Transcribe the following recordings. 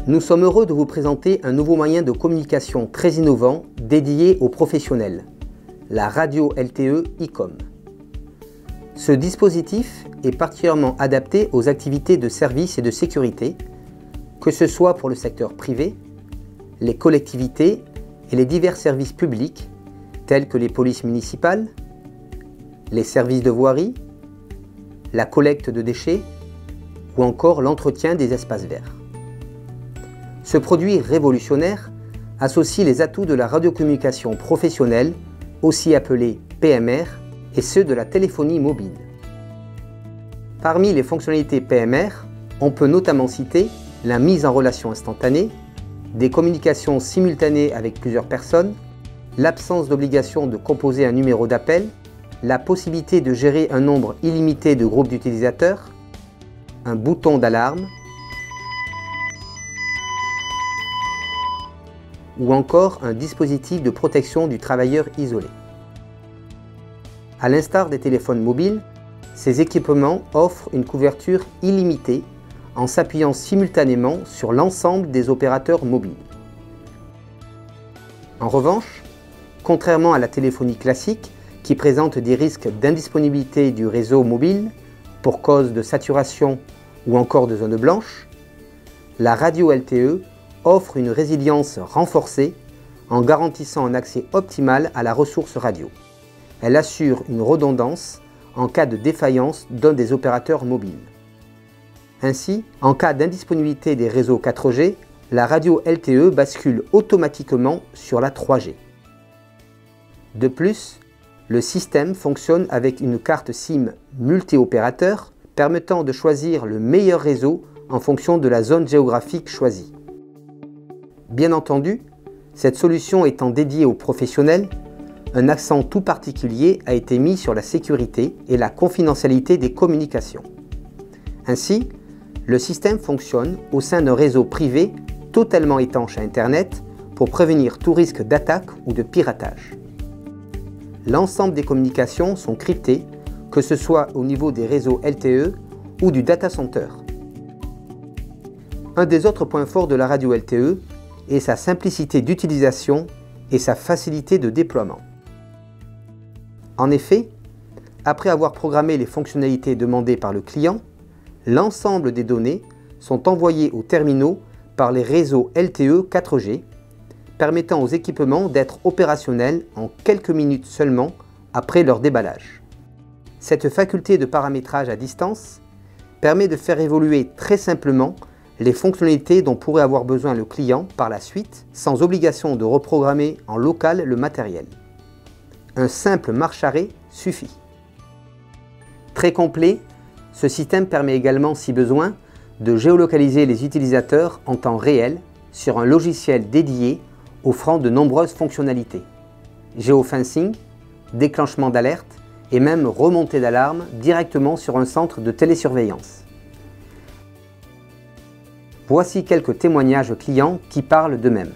Nous sommes heureux de vous présenter un nouveau moyen de communication très innovant dédié aux professionnels, la radio LTE ICOM. Ce dispositif est particulièrement adapté aux activités de service et de sécurité, que ce soit pour le secteur privé, les collectivités et les divers services publics tels que les polices municipales, les services de voirie, la collecte de déchets ou encore l'entretien des espaces verts. Ce produit révolutionnaire associe les atouts de la radiocommunication professionnelle, aussi appelée PMR, et ceux de la téléphonie mobile. Parmi les fonctionnalités PMR, on peut notamment citer la mise en relation instantanée, des communications simultanées avec plusieurs personnes, l'absence d'obligation de composer un numéro d'appel, la possibilité de gérer un nombre illimité de groupes d'utilisateurs, un bouton d'alarme, ou encore un dispositif de protection du travailleur isolé. À l'instar des téléphones mobiles, ces équipements offrent une couverture illimitée en s'appuyant simultanément sur l'ensemble des opérateurs mobiles. En revanche, contrairement à la téléphonie classique qui présente des risques d'indisponibilité du réseau mobile pour cause de saturation ou encore de zone blanche, la radio LTE offre une résilience renforcée en garantissant un accès optimal à la ressource radio. Elle assure une redondance en cas de défaillance d'un des opérateurs mobiles. Ainsi, en cas d'indisponibilité des réseaux 4G, la radio LTE bascule automatiquement sur la 3G. De plus, le système fonctionne avec une carte SIM multi-opérateur permettant de choisir le meilleur réseau en fonction de la zone géographique choisie. Bien entendu, cette solution étant dédiée aux professionnels, un accent tout particulier a été mis sur la sécurité et la confidentialité des communications. Ainsi, le système fonctionne au sein d'un réseau privé totalement étanche à Internet pour prévenir tout risque d'attaque ou de piratage. L'ensemble des communications sont cryptées, que ce soit au niveau des réseaux LTE ou du data center. Un des autres points forts de la radio LTE est sa simplicité d'utilisation et sa facilité de déploiement. En effet, après avoir programmé les fonctionnalités demandées par le client, l'ensemble des données sont envoyées aux terminaux par les réseaux LTE 4G, permettant aux équipements d'être opérationnels en quelques minutes seulement après leur déballage. Cette faculté de paramétrage à distance permet de faire évoluer très simplement les fonctionnalités dont pourrait avoir besoin le client par la suite, sans obligation de reprogrammer en local le matériel. Un simple marche-arrêt suffit. Très complet, ce système permet également, si besoin, de géolocaliser les utilisateurs en temps réel sur un logiciel dédié offrant de nombreuses fonctionnalités. Géofencing, déclenchement d'alerte et même remontée d'alarme directement sur un centre de télésurveillance. Voici quelques témoignages clients qui parlent d'eux-mêmes.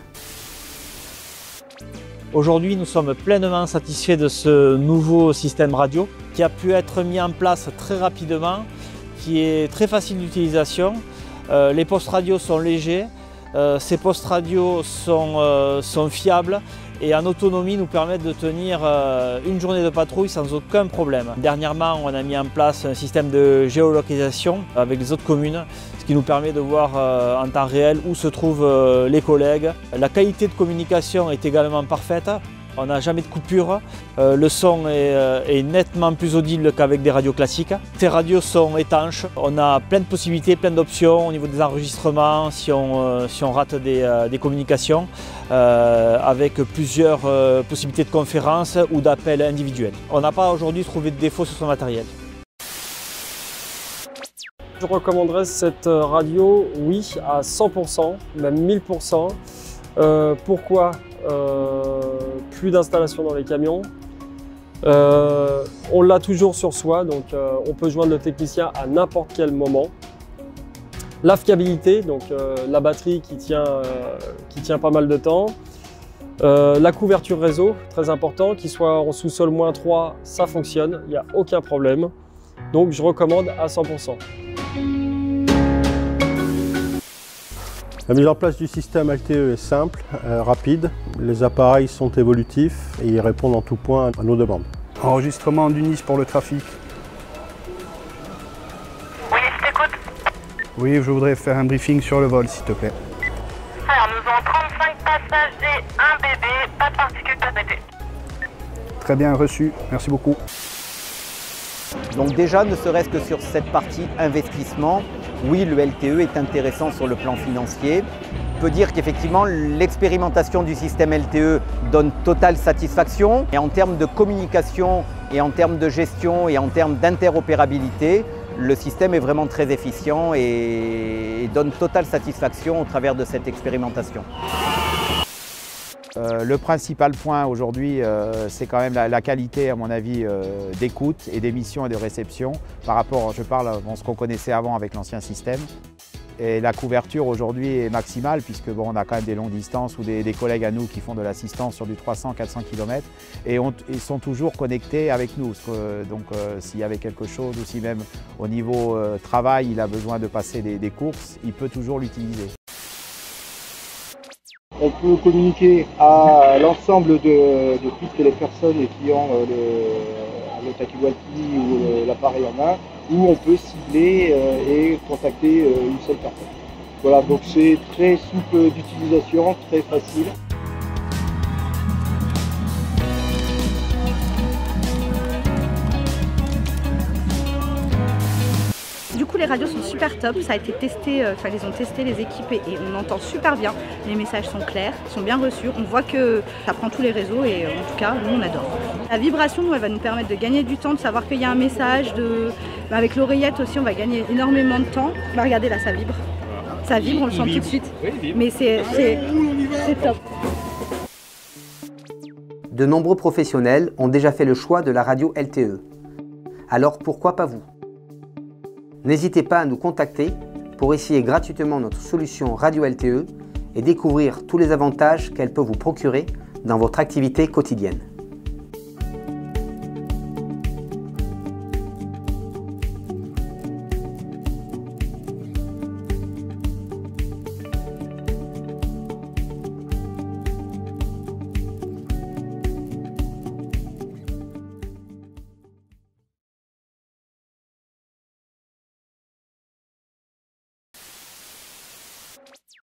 Aujourd'hui, nous sommes pleinement satisfaits de ce nouveau système radio qui a pu être mis en place très rapidement, qui est très facile d'utilisation. Les postes radio sont légers, ces postes radio sont fiables et en autonomie nous permettent de tenir une journée de patrouille sans aucun problème. Dernièrement, on a mis en place un système de géolocalisation avec les autres communes, ce qui nous permet de voir en temps réel où se trouvent les collègues. La qualité de communication est également parfaite. On n'a jamais de coupure, le son est nettement plus audible qu'avec des radios classiques. Ces radios sont étanches, on a plein de possibilités, plein d'options au niveau des enregistrements si on rate des communications, avec plusieurs possibilités de conférences ou d'appels individuels. On n'a pas aujourd'hui trouvé de défaut sur son matériel. Je recommanderais cette radio, oui, à 100%, même 1000%. Pourquoi plus d'installation dans les camions. On l'a toujours sur soi, donc on peut joindre le technicien à n'importe quel moment. La fiabilité, donc la batterie qui tient pas mal de temps. La couverture réseau, très important, qu'il soit en sous-sol -3, ça fonctionne, il n'y a aucun problème. Donc je recommande à 100%. La mise en place du système LTE est simple, rapide. Les appareils sont évolutifs et ils répondent en tout point à nos demandes. Enregistrement d'UNIS pour le trafic. Oui, je t'écoute. Oui, je voudrais faire un briefing sur le vol, s'il te plaît. Alors, nous avons 35 passagers, un bébé, pas de particules, pas d'été. Très bien, reçu. Merci beaucoup. Donc déjà, ne serait-ce que sur cette partie investissement, oui, le LTE est intéressant sur le plan financier. On peut dire qu'effectivement, l'expérimentation du système LTE donne totale satisfaction. Et en termes de communication, et en termes de gestion, et en termes d'interopérabilité, le système est vraiment très efficient et donne totale satisfaction au travers de cette expérimentation. Le principal point aujourd'hui, c'est quand même la qualité, à mon avis, d'écoute et d'émission et de réception par rapport, je parle, à ce qu'on connaissait avant avec l'ancien système. Et la couverture aujourd'hui est maximale puisque bon, on a quand même des longues distances ou des collègues à nous qui font de l'assistance sur du 300-400 km et ils sont toujours connectés avec nous. Donc s'il y avait quelque chose ou si même au niveau travail, il a besoin de passer des courses, il peut toujours l'utiliser. On peut communiquer à l'ensemble de toutes les personnes qui ont le talkie-walkie ou l'appareil en main, ou on peut cibler et contacter une seule personne. Voilà, donc c'est très souple d'utilisation, très facile. Du coup, les radios sont super top, ça a été testé, ils ont testé les équipes et on entend super bien. Les messages sont clairs, sont bien reçus, on voit que ça prend tous les réseaux et en tout cas, nous on adore. La vibration, nous, elle va nous permettre de gagner du temps, de savoir qu'il y a un message, avec l'oreillette aussi, on va gagner énormément de temps. Bah, regardez là, ça vibre. Ça vibre, on le sent tout de suite. Mais c'est top. De nombreux professionnels ont déjà fait le choix de la radio LTE. Alors pourquoi pas vous ? N'hésitez pas à nous contacter pour essayer gratuitement notre solution radio LTE et découvrir tous les avantages qu'elle peut vous procurer dans votre activité quotidienne.